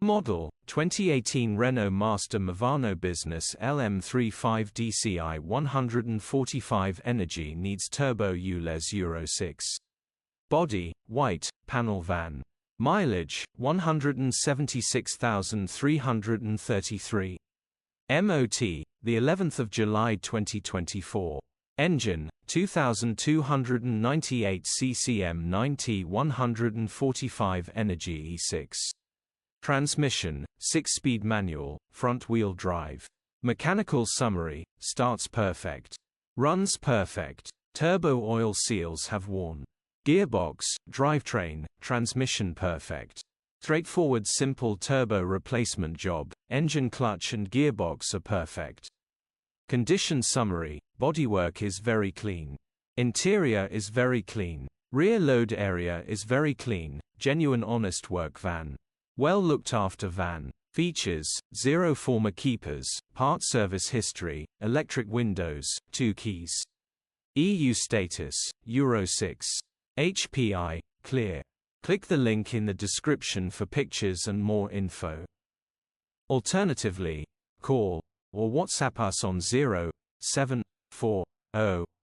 Model, 2018 Renault Master MOVANO Business LM35dCi 145 Energy needs turbo ULEZ Euro 6. Body, white, panel van. Mileage, 176,333. MOT, the 11th of July 2024. Engine, 2298 CCM 90 145 Energy E6. Transmission, 6-speed manual, front-wheel drive. Mechanical summary, starts perfect. Runs perfect. Turbo oil seals have worn. Gearbox, drivetrain, transmission perfect. Straightforward simple turbo replacement job, engine clutch and gearbox are perfect. Condition summary, bodywork is very clean. Interior is very clean. Rear load area is very clean, genuine honest work van. Well looked after van. Features, 0 former keepers, part service history, electric windows, 2 keys. EU status, Euro 6. HPI, clear. Click the link in the description for pictures and more info. Alternatively, call or WhatsApp us on 0740